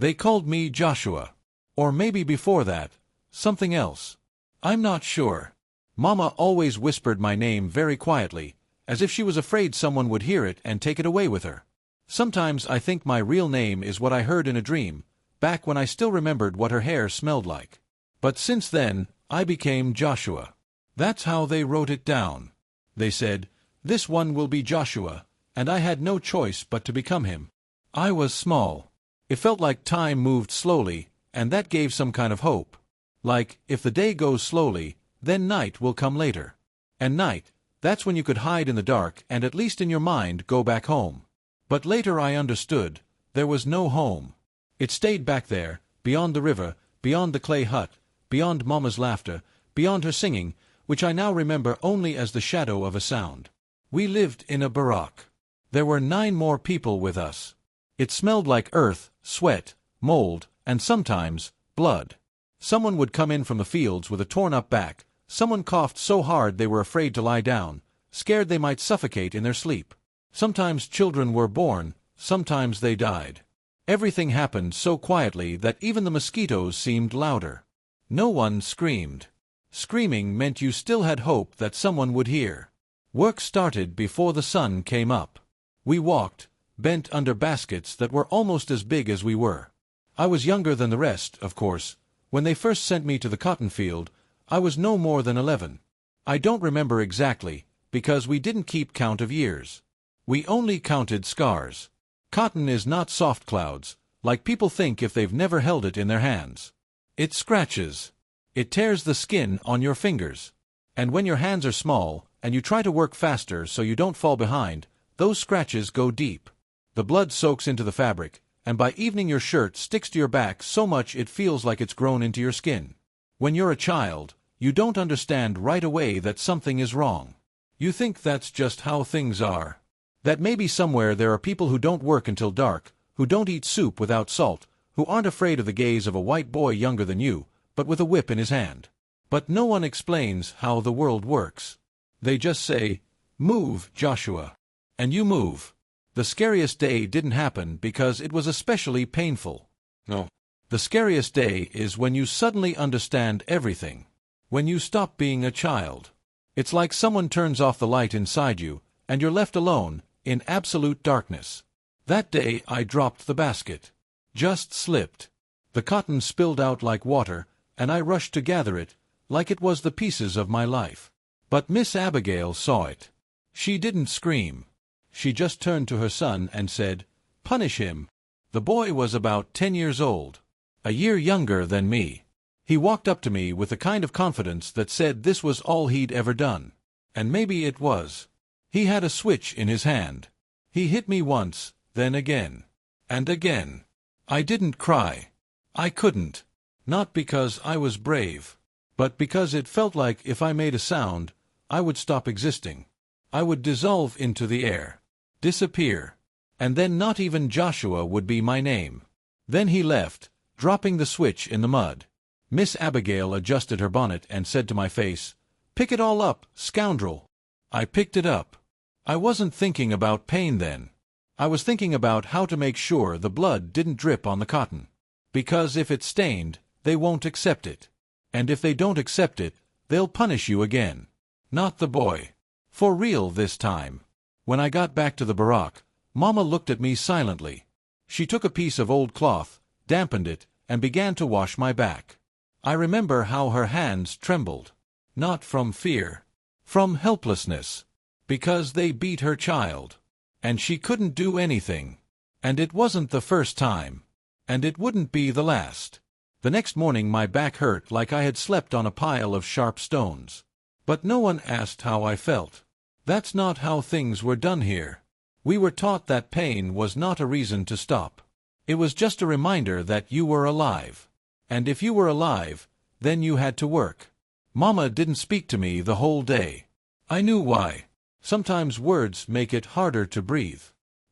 They called me Joshua. Or maybe before that, something else. I'm not sure. Mama always whispered my name very quietly, as if she was afraid someone would hear it and take it away with her. Sometimes I think my real name is what I heard in a dream, back when I still remembered what her hair smelled like. But since then, I became Joshua. That's how they wrote it down. They said, "This one will be Joshua," and I had no choice but to become him. I was small. It felt like time moved slowly, and that gave some kind of hope. Like, if the day goes slowly, then night will come later. And night, that's when you could hide in the dark and at least in your mind go back home. But later I understood, there was no home. It stayed back there, beyond the river, beyond the clay hut, beyond Mama's laughter, beyond her singing, which I now remember only as the shadow of a sound. We lived in a barack. There were 9 more people with us. It smelled like earth, sweat, mold, and sometimes blood. Someone would come in from the fields with a torn-up back. Someone coughed so hard they were afraid to lie down, scared they might suffocate in their sleep. Sometimes children were born, sometimes they died. Everything happened so quietly that even the mosquitoes seemed louder. No one screamed. Screaming meant you still had hope that someone would hear. Work started before the sun came up. We walked, bent under baskets that were almost as big as we were. I was younger than the rest, of course. When they first sent me to the cotton field, I was no more than 11. I don't remember exactly, because we didn't keep count of years. We only counted scars. Cotton is not soft clouds, like people think if they've never held it in their hands. It scratches. It tears the skin on your fingers. And when your hands are small, and you try to work faster so you don't fall behind, those scratches go deep. The blood soaks into the fabric, and by evening your shirt sticks to your back so much it feels like it's grown into your skin. When you're a child, you don't understand right away that something is wrong. You think that's just how things are. That maybe somewhere there are people who don't work until dark, who don't eat soup without salt, who aren't afraid of the gaze of a white boy younger than you, but with a whip in his hand. But no one explains how the world works. They just say, "Move, Joshua." And you move. The scariest day didn't happen because it was especially painful. No. The scariest day is when you suddenly understand everything. When you stop being a child. It's like someone turns off the light inside you, and you're left alone, in absolute darkness. That day I dropped the basket. Just slipped. The cotton spilled out like water, and I rushed to gather it, like it was the pieces of my life. But Miss Abigail saw it. She didn't scream. She just turned to her son and said, "Punish him." The boy was about 10 years old, a year younger than me. He walked up to me with a kind of confidence that said this was all he'd ever done. And maybe it was. He had a switch in his hand. He hit me once, then again. And again. I didn't cry. I couldn't. Not because I was brave, but because it felt like if I made a sound, I would stop existing. I would dissolve into the air. Disappear. And then not even Joshua would be my name. Then he left, dropping the switch in the mud. Miss Abigail adjusted her bonnet and said to my face, "Pick it all up, scoundrel." I picked it up. I wasn't thinking about pain then. I was thinking about how to make sure the blood didn't drip on the cotton. Because if it's stained, they won't accept it. And if they don't accept it, they'll punish you again. Not the boy. For real this time. When I got back to the barack, Mama looked at me silently. She took a piece of old cloth, dampened it, and began to wash my back. I remember how her hands trembled. Not from fear. From helplessness. Because they beat her child. And she couldn't do anything. And it wasn't the first time. And it wouldn't be the last. The next morning my back hurt like I had slept on a pile of sharp stones. But no one asked how I felt. That's not how things were done here. We were taught that pain was not a reason to stop. It was just a reminder that you were alive. And if you were alive, then you had to work. Mama didn't speak to me the whole day. I knew why. Sometimes words make it harder to breathe.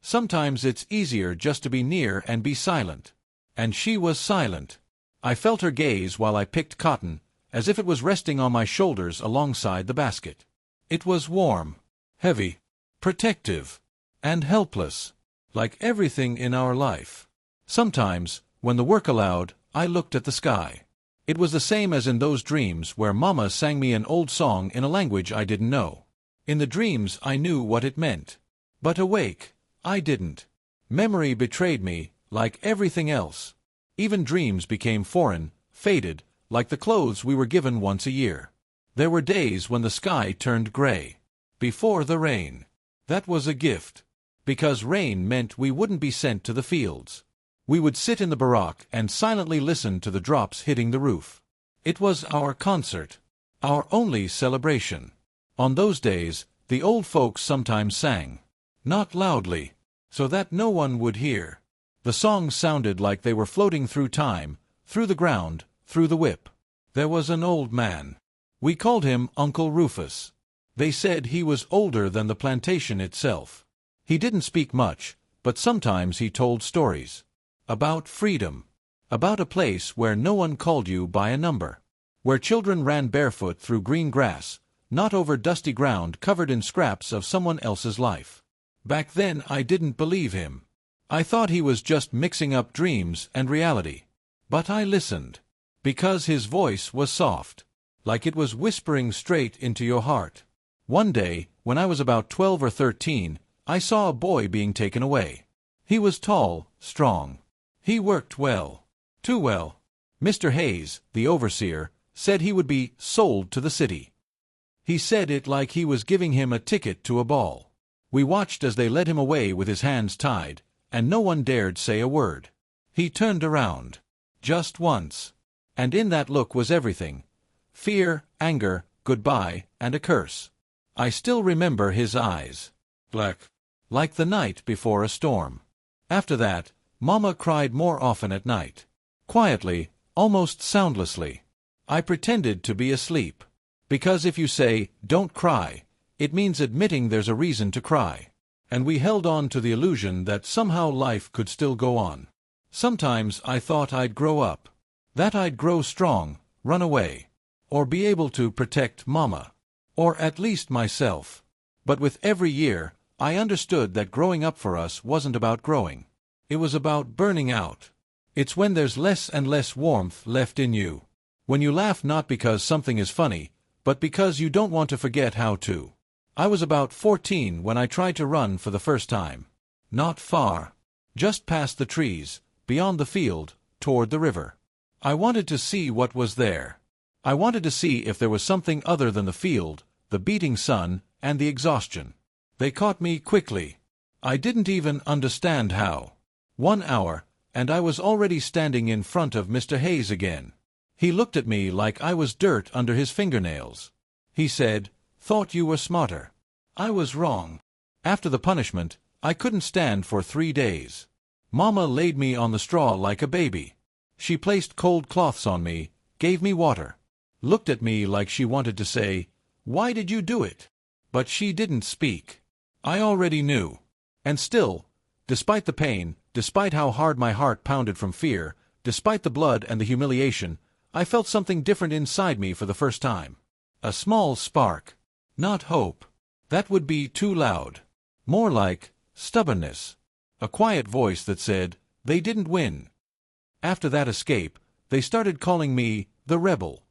Sometimes it's easier just to be near and be silent. And she was silent. I felt her gaze while I picked cotton, as if it was resting on my shoulders alongside the basket. It was warm, heavy, protective, and helpless, like everything in our life. Sometimes, When the work allowed, I looked at the sky. It was the same as in those dreams where Mama sang me an old song in a language I didn't know. In the dreams I knew what it meant. But awake, I didn't. Memory betrayed me, like everything else. Even dreams became foreign, faded, like the clothes we were given once a year. There were days when the sky turned gray. Before the rain. That was a gift. Because rain meant we wouldn't be sent to the fields. We would sit in the barack and silently listen to the drops hitting the roof. It was our concert. Our only celebration. On those days, the old folks sometimes sang. Not loudly, so that no one would hear. The songs sounded like they were floating through time, through the ground, through the whip. There was an old man. We called him Uncle Rufus. They said he was older than the plantation itself. He didn't speak much, but sometimes he told stories. About freedom. About a place where no one called you by a number. Where children ran barefoot through green grass, not over dusty ground covered in scraps of someone else's life. Back then I didn't believe him. I thought he was just mixing up dreams and reality. But I listened. Because his voice was soft. Like it was whispering straight into your heart. One day, when I was about 12 or 13, I saw a boy being taken away. He was tall, strong. He worked well. Too well. Mr. Hayes, the overseer, said he would be sold to the city. He said it like he was giving him a ticket to a ball. We watched as they led him away with his hands tied, and no one dared say a word. He turned around. Just once. And in that look was everything. Fear, anger, goodbye, and a curse. I still remember his eyes. Black. Like the night before a storm. After that, Mama cried more often at night. Quietly, almost soundlessly. I pretended to be asleep. Because if you say, "Don't cry," it means admitting there's a reason to cry. And we held on to the illusion that somehow life could still go on. Sometimes I thought I'd grow up. That I'd grow strong, run away. Or be able to protect Mama. Or at least myself. But with every year, I understood that growing up for us wasn't about growing. It was about burning out. It's when there's less and less warmth left in you. When you laugh not because something is funny, but because you don't want to forget how to. I was about 14 when I tried to run for the first time. Not far. Just past the trees, beyond the field, toward the river. I wanted to see what was there. I wanted to see if there was something other than the field, the beating sun, and the exhaustion. They caught me quickly. I didn't even understand how. 1 hour, and I was already standing in front of Mr. Hayes again. He looked at me like I was dirt under his fingernails. He said, "Thought you were smarter." I was wrong. After the punishment, I couldn't stand for 3 days. Mama laid me on the straw like a baby. She placed cold cloths on me, gave me water. Looked at me like she wanted to say, "Why did you do it?" But she didn't speak. I already knew. And still, despite the pain, despite how hard my heart pounded from fear, despite the blood and the humiliation, I felt something different inside me for the first time. A small spark. Not hope. That would be too loud. More like stubbornness. A quiet voice that said, "They didn't win." After that escape, they started calling me the rebel.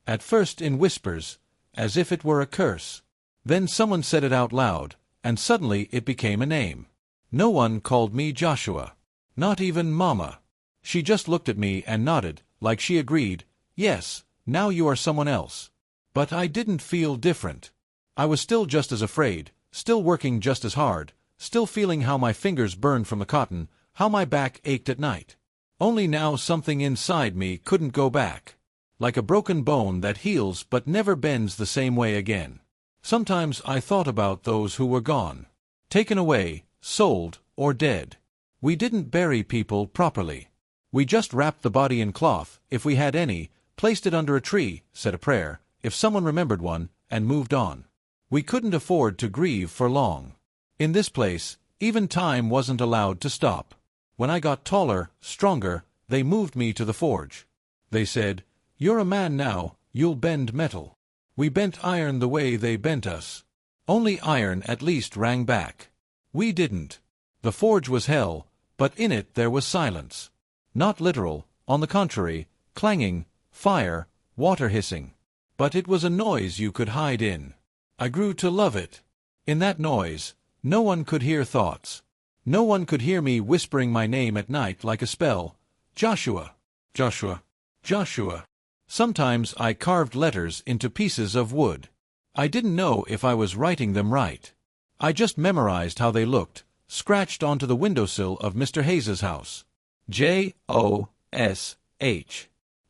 At first in whispers, as if it were a curse. Then someone said it out loud, and suddenly it became a name. No one called me Joshua. Not even Mama. She just looked at me and nodded, like she agreed, "Yes, now you are someone else." But I didn't feel different. I was still just as afraid, still working just as hard, still feeling how my fingers burned from the cotton, how my back ached at night. Only now something inside me couldn't go back. Like a broken bone that heals but never bends the same way again. Sometimes I thought about those who were gone. Taken away, sold, or dead. We didn't bury people properly. We just wrapped the body in cloth, if we had any, placed it under a tree, said a prayer, if someone remembered one, and moved on. We couldn't afford to grieve for long. In this place, even time wasn't allowed to stop. When I got taller, stronger, they moved me to the forge. They said, "You're a man now, you'll bend metal." We bent iron the way they bent us. Only iron at least rang back. We didn't. The forge was hell, but in it there was silence. Not literal, on the contrary, clanging, fire, water hissing. But it was a noise you could hide in. I grew to love it. In that noise, no one could hear thoughts. No one could hear me whispering my name at night like a spell. Joshua, Joshua, Joshua. Sometimes I carved letters into pieces of wood. I didn't know if I was writing them right. I just memorized how they looked, scratched onto the windowsill of Mr. Hayes's house. Josh.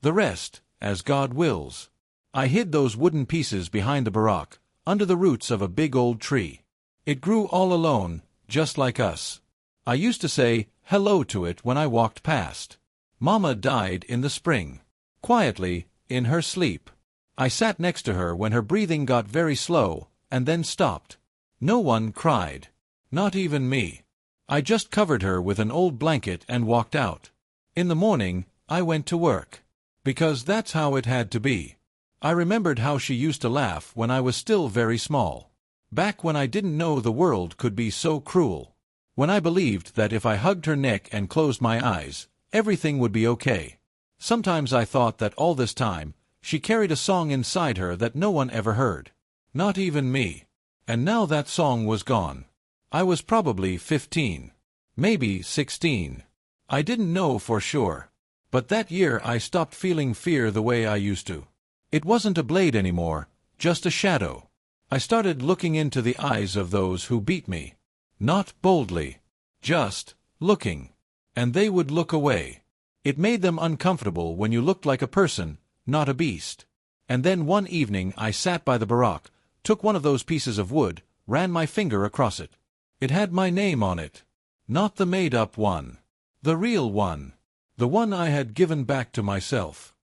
The rest, as God wills. I hid those wooden pieces behind the barack, under the roots of a big old tree. It grew all alone, just like us. I used to say hello to it when I walked past. Mama died in the spring. Quietly, in her sleep. I sat next to her when her breathing got very slow, and then stopped. No one cried. Not even me. I just covered her with an old blanket and walked out. In the morning, I went to work. Because that's how it had to be. I remembered how she used to laugh when I was still very small. Back when I didn't know the world could be so cruel. When I believed that if I hugged her neck and closed my eyes, everything would be okay. Sometimes I thought that all this time, she carried a song inside her that no one ever heard. Not even me. And now that song was gone. I was probably 15. Maybe 16. I didn't know for sure. But that year I stopped feeling fear the way I used to. It wasn't a blade anymore, just a shadow. I started looking into the eyes of those who beat me. Not boldly. Just looking. And they would look away. It made them uncomfortable when you looked like a person, not a beast. And then one evening I sat by the barack, took one of those pieces of wood, ran my finger across it. It had my name on it. Not the made-up one. The real one. The one I had given back to myself.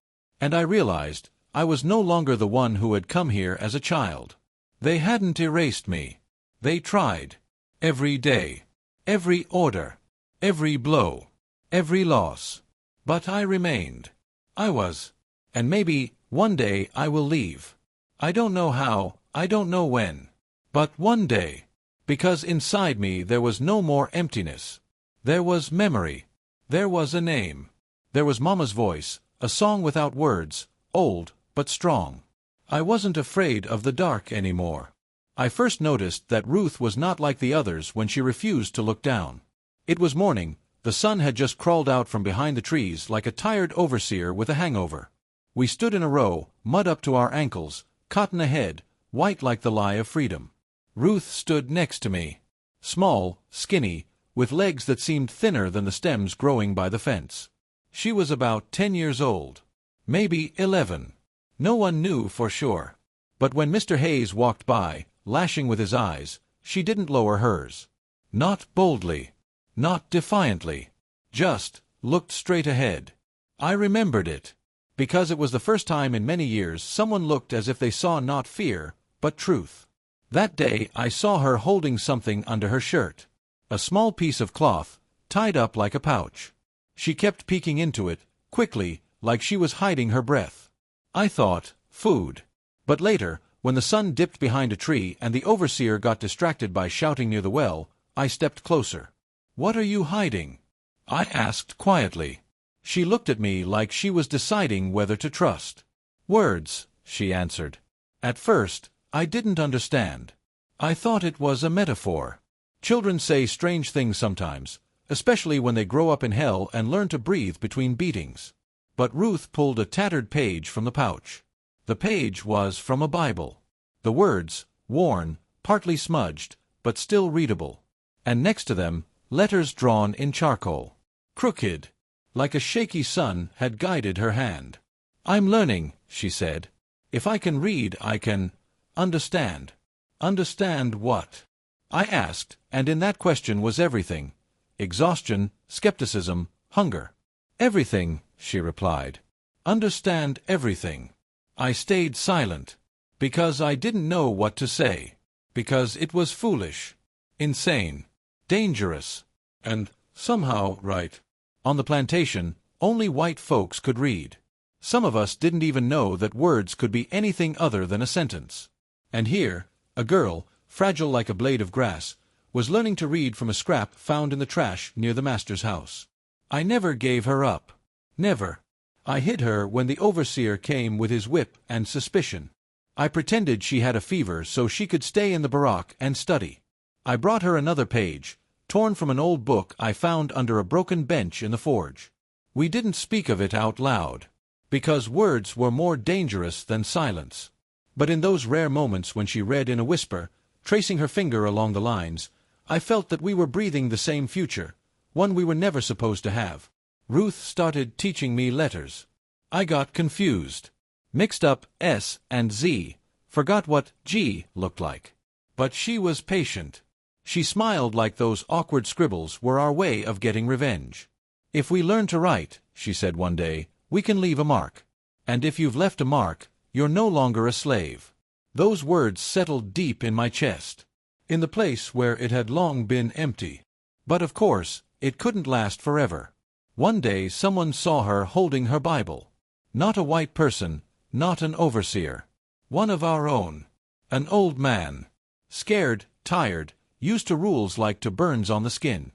And I realized I was no longer the one who had come here as a child. They hadn't erased me. They tried. Every day. Every order. Every blow. Every loss. But I remained. I was. And maybe, one day I will leave. I don't know how, I don't know when. But one day. Because inside me there was no more emptiness. There was memory. There was a name. There was Mama's voice, a song without words, old, but strong. I wasn't afraid of the dark anymore. I first noticed that Ruth was not like the others when she refused to look down. It was morning, the sun had just crawled out from behind the trees like a tired overseer with a hangover. We stood in a row, mud up to our ankles, cotton ahead, white like the lie of freedom. Ruth stood next to me. Small, skinny, with legs that seemed thinner than the stems growing by the fence. She was about 10 years old. Maybe 11. No one knew for sure. But when Mr. Hayes walked by, lashing with his eyes, she didn't lower hers. Not boldly. Not defiantly. Just looked straight ahead. I remembered it. Because it was the first time in many years someone looked as if they saw not fear, but truth. That day I saw her holding something under her shirt. A small piece of cloth, tied up like a pouch. She kept peeking into it, quickly, like she was hiding her breath. I thought, food. But later, when the sun dipped behind a tree and the overseer got distracted by shouting near the well, I stepped closer. "What are you hiding?" I asked quietly. She looked at me like she was deciding whether to trust. "Words," she answered. At first, I didn't understand. I thought it was a metaphor. Children say strange things sometimes, especially when they grow up in hell and learn to breathe between beatings. But Ruth pulled a tattered page from the pouch. The page was from a Bible. The words, worn, partly smudged, but still readable. And next to them, letters drawn in charcoal. Crooked. Like a shaky sun had guided her hand. "I'm learning," she said. "If I can read, I can understand." Understand what? I asked, and in that question was everything. Exhaustion, skepticism, hunger. "Everything," she replied. "Understand everything." I stayed silent. Because I didn't know what to say. Because it was foolish. Insane. Dangerous. And, somehow, right. On the plantation, only white folks could read. Some of us didn't even know that words could be anything other than a sentence. And here, a girl, fragile like a blade of grass, was learning to read from a scrap found in the trash near the master's house. I never gave her up. Never. I hid her when the overseer came with his whip and suspicion. I pretended she had a fever so she could stay in the barack and study. I brought her another page, torn from an old book I found under a broken bench in the forge. We didn't speak of it out loud, because words were more dangerous than silence. But in those rare moments when she read in a whisper, tracing her finger along the lines, I felt that we were breathing the same future, one we were never supposed to have. Ruth started teaching me letters. I got confused. Mixed up S and Z, forgot what G looked like. But she was patient. She smiled like those awkward scribbles were our way of getting revenge. If we learn to write, she said one day, we can leave a mark. And if you've left a mark, you're no longer a slave. Those words settled deep in my chest, in the place where it had long been empty. But of course, it couldn't last forever. One day someone saw her holding her Bible. Not a white person, not an overseer. One of our own. An old man. Scared, tired, used to rules like to burns on the skin.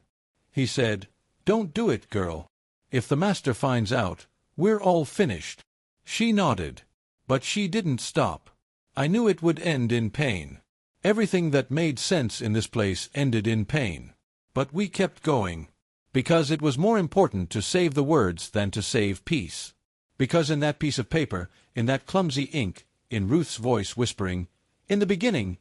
He said, "Don't do it, girl. If the master finds out, we're all finished." She nodded. But she didn't stop. I knew it would end in pain. Everything that made sense in this place ended in pain. But we kept going. Because it was more important to save the words than to save peace. Because in that piece of paper, in that clumsy ink, in Ruth's voice whispering, in the beginning,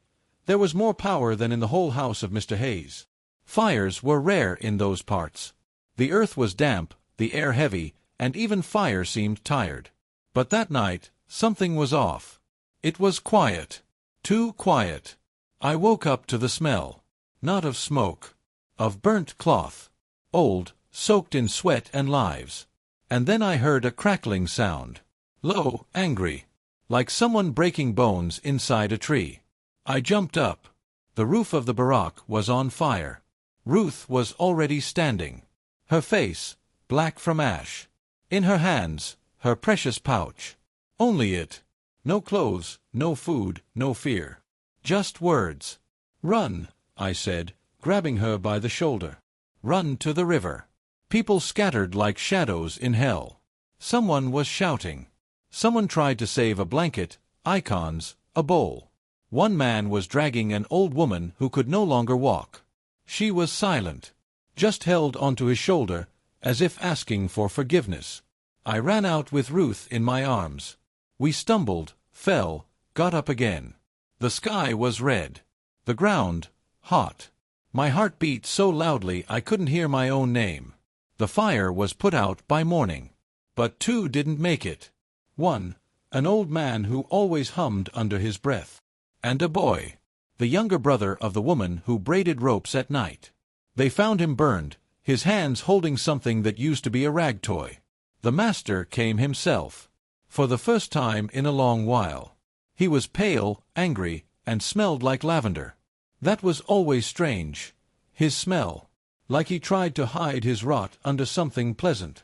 there was more power than in the whole house of Mr. Hayes. Fires were rare in those parts. The earth was damp, the air heavy, and even fire seemed tired. But that night, something was off. It was quiet. Too quiet. I woke up to the smell. Not of smoke. Of burnt cloth. Old, soaked in sweat and lives. And then I heard a crackling sound. Low, angry. Like someone breaking bones inside a tree. I jumped up. The roof of the barack was on fire. Ruth was already standing. Her face, black from ash. In her hands, her precious pouch. Only it. No clothes, no food, no fear. Just words. "Run," I said, grabbing her by the shoulder. "Run to the river." People scattered like shadows in hell. Someone was shouting. Someone tried to save a blanket, icons, a bowl. One man was dragging an old woman who could no longer walk. She was silent. Just held onto his shoulder, as if asking for forgiveness. I ran out with Ruth in my arms. We stumbled, fell, got up again. The sky was red. The ground, hot. My heart beat so loudly I couldn't hear my own name. The fire was put out by morning. But two didn't make it. One, an old man who always hummed under his breath. And a boy, the younger brother of the woman who braided ropes at night. They found him burned, his hands holding something that used to be a rag toy. The master came himself. For the first time in a long while. He was pale, angry, and smelled like lavender. That was always strange. His smell. Like he tried to hide his rot under something pleasant.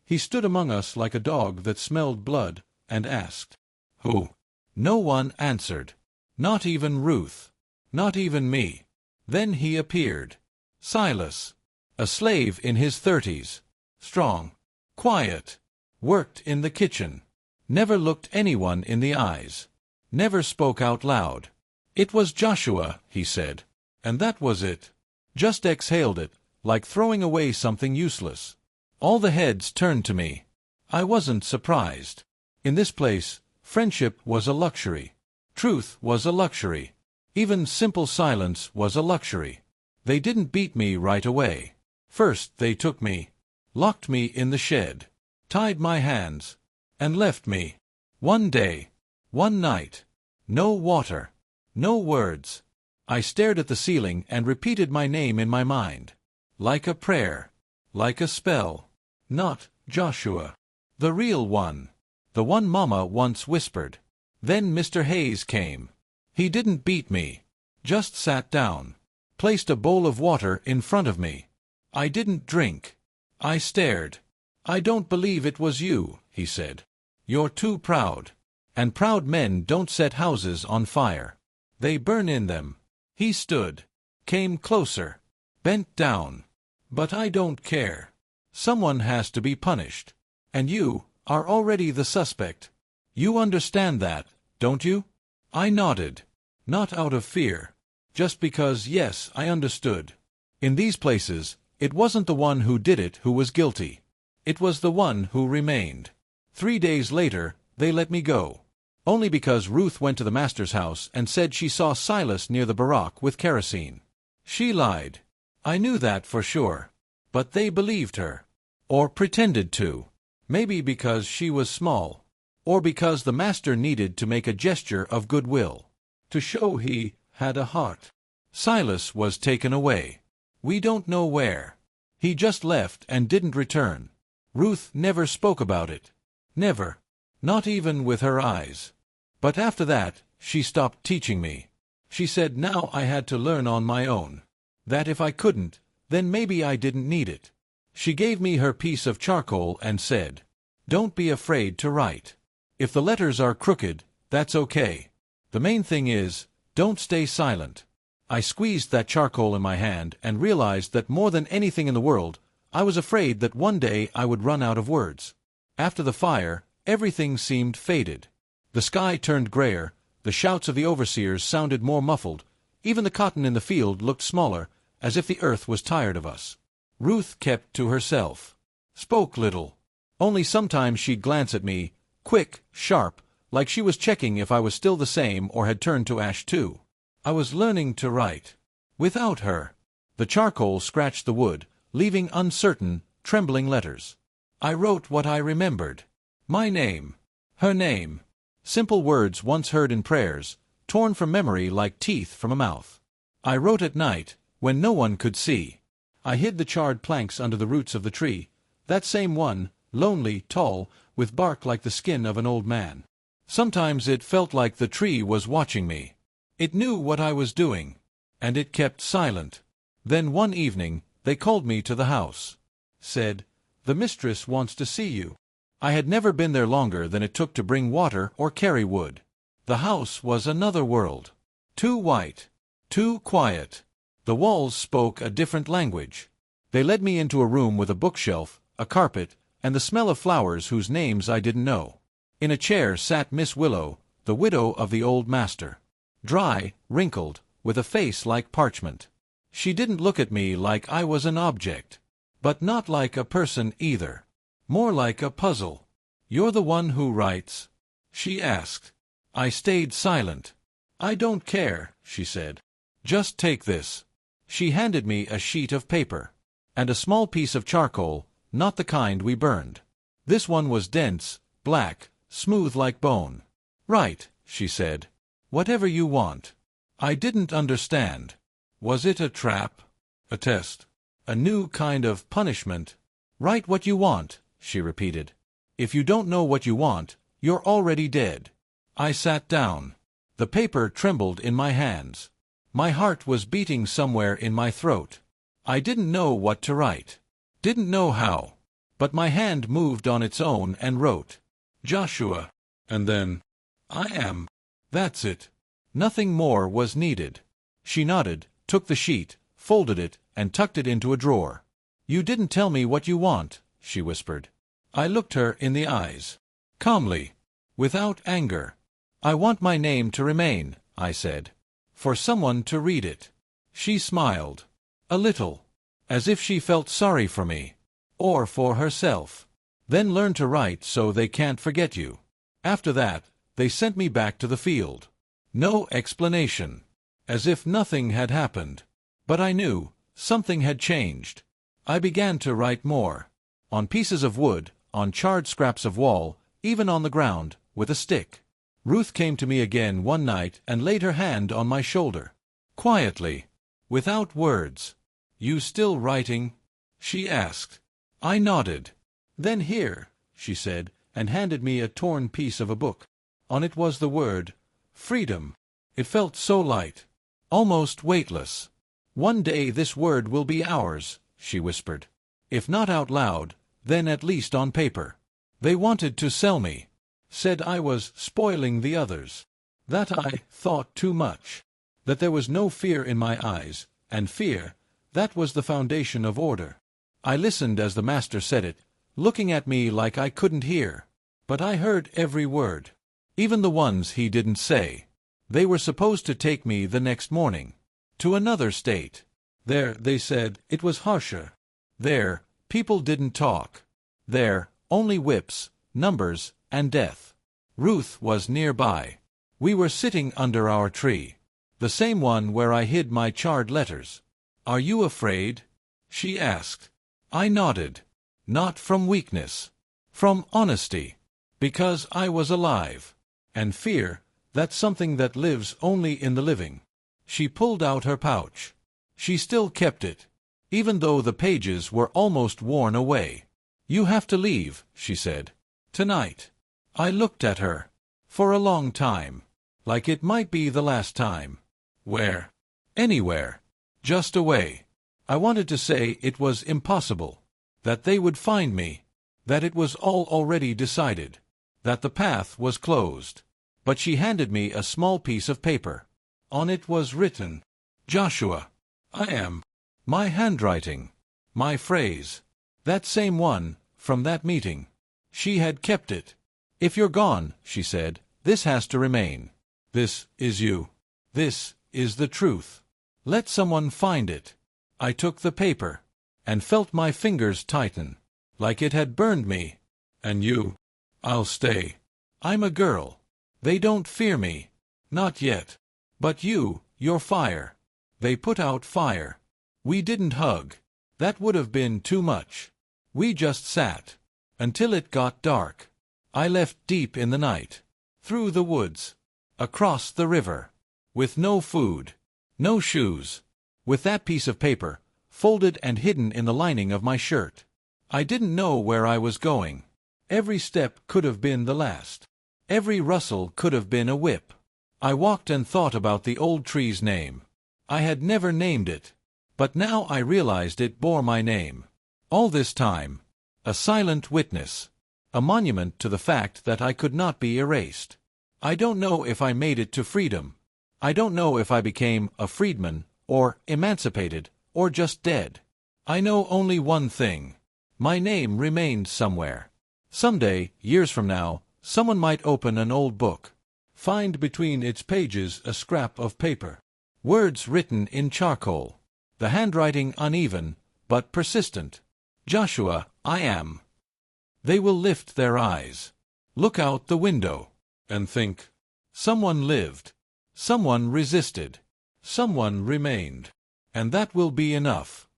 He stood among us like a dog that smelled blood, and asked, "Who?" No one answered. Not even Ruth. Not even me. Then he appeared. Silas. A slave in his 30s. Strong. Quiet. Worked in the kitchen. Never looked anyone in the eyes. Never spoke out loud. "It was Joshua," he said. And that was it. Just exhaled it, like throwing away something useless. All the heads turned to me. I wasn't surprised. In this place, friendship was a luxury. Truth was a luxury. Even simple silence was a luxury. They didn't beat me right away. First they took me, locked me in the shed, tied my hands, and left me. One day, one night. No water. No words. I stared at the ceiling and repeated my name in my mind. Like a prayer. Like a spell. Not Joshua. The real one. The one Mama once whispered. Then Mr. Hayes came. He didn't beat me. Just sat down. Placed a bowl of water in front of me. I didn't drink. I stared. "I don't believe it was you," he said. "You're too proud. And proud men don't set houses on fire. They burn in them." He stood. Came closer. Bent down. "But I don't care. Someone has to be punished. And you are already the suspect. You understand that, don't you? I nodded. Not out of fear. Just because, yes, I understood. In these places, it wasn't the one who did it who was guilty. It was the one who remained. 3 days later, they let me go. Only because Ruth went to the master's house and said she saw Silas near the barack with kerosene. She lied. I knew that for sure. But they believed her. Or pretended to. Maybe because she was small. Or because the master needed to make a gesture of goodwill. To show he had a heart. Silas was taken away. We don't know where. He just left and didn't return. Ruth never spoke about it. Never. Not even with her eyes. But after that, she stopped teaching me. She said now I had to learn on my own. That if I couldn't, then maybe I didn't need it. She gave me her piece of charcoal and said, "Don't be afraid to write. If the letters are crooked, that's okay. The main thing is, don't stay silent." I squeezed that charcoal in my hand and realized that more than anything in the world, I was afraid that one day I would run out of words. After the fire, everything seemed faded. The sky turned grayer, the shouts of the overseers sounded more muffled, even the cotton in the field looked smaller, as if the earth was tired of us. Ruth kept to herself. Spoke little. Only sometimes she'd glance at me, quick, sharp, like she was checking if I was still the same or had turned to ash too. I was learning to write. Without her. The charcoal scratched the wood, leaving uncertain, trembling letters. I wrote what I remembered. My name. Her name. Simple words once heard in prayers, torn from memory like teeth from a mouth. I wrote at night, when no one could see. I hid the charred planks under the roots of the tree, that same one, lonely, tall, with bark like the skin of an old man. Sometimes it felt like the tree was watching me. It knew what I was doing, and it kept silent. Then one evening, they called me to the house. Said, "The mistress wants to see you." I had never been there longer than it took to bring water or carry wood. The house was another world. Too white. Too quiet. The walls spoke a different language. They led me into a room with a bookshelf, a carpet, and the smell of flowers whose names I didn't know. In a chair sat Miss Willow, the widow of the old master. Dry, wrinkled, with a face like parchment. She didn't look at me like I was an object. But not like a person either. More like a puzzle. "You're the one who writes?" she asked. I stayed silent. "I don't care," she said. "Just take this." She handed me a sheet of paper. And a small piece of charcoal, not the kind we burned. This one was dense, black, smooth like bone. "Write," she said. "Whatever you want." I didn't understand. Was it a trap? A test? A new kind of punishment? "Write what you want," she repeated. "If you don't know what you want, you're already dead." I sat down. The paper trembled in my hands. My heart was beating somewhere in my throat. I didn't know what to write. Didn't know how. But my hand moved on its own and wrote. Joshua. And then, I am. That's it. Nothing more was needed. She nodded, took the sheet, folded it, and tucked it into a drawer. "You didn't tell me what you want," she whispered. I looked her in the eyes. Calmly. Without anger. "I want my name to remain," I said. "For someone to read it." She smiled. A little. As if she felt sorry for me. Or for herself. "Then learn to write so they can't forget you." After that, they sent me back to the field. No explanation. As if nothing had happened. But I knew, something had changed. I began to write more. On pieces of wood, on charred scraps of wall, even on the ground, with a stick. Ruth came to me again one night and laid her hand on my shoulder. Quietly. Without words. "You still writing?" she asked. I nodded. "Then here," she said, and handed me a torn piece of a book. On it was the word, freedom. It felt so light. Almost weightless. "One day this word will be ours," she whispered. "If not out loud, then at least on paper." They wanted to sell me. Said I was spoiling the others. That I thought too much. That there was no fear in my eyes, and fear, that was the foundation of order. I listened as the master said it, looking at me like I couldn't hear. But I heard every word. Even the ones he didn't say. They were supposed to take me the next morning. To another state. There, they said, it was harsher. There, people didn't talk. There, only whips, numbers, and death. Ruth was nearby. We were sitting under our tree. The same one where I hid my charred letters. "Are you afraid?" she asked. I nodded. Not from weakness. From honesty. Because I was alive. And fear, that's something that lives only in the living. She pulled out her pouch. She still kept it, even though the pages were almost worn away. "You have to leave," she said. "Tonight." I looked at her. For a long time. Like it might be the last time. Where? Anywhere. Just away. I wanted to say it was impossible. That they would find me. That it was all already decided. That the path was closed. But she handed me a small piece of paper. On it was written, "Joshua. I am." My handwriting. My phrase. That same one, from that meeting. She had kept it. "If you're gone," she said, "this has to remain. This is you. This is the truth. Let someone find it." I took the paper. And felt my fingers tighten. Like it had burned me. "And you?" "I'll stay. I'm a girl. They don't fear me. Not yet. But you're fire." They put out fire. We didn't hug. That would have been too much. We just sat. Until it got dark. I left deep in the night. Through the woods. Across the river. With no food. No shoes. With that piece of paper, folded and hidden in the lining of my shirt. I didn't know where I was going. Every step could have been the last. Every rustle could have been a whip. I walked and thought about the old tree's name. I had never named it. But now I realized it bore my name. All this time. A silent witness. A monument to the fact that I could not be erased. I don't know if I made it to freedom. I don't know if I became a freedman, or emancipated, or just dead. I know only one thing. My name remained somewhere. Someday, years from now, someone might open an old book. Find between its pages a scrap of paper. Words written in charcoal. The handwriting uneven, but persistent. "Joshua, I am." They will lift their eyes. Look out the window. And think. Someone lived. Someone resisted. Someone remained. And that will be enough.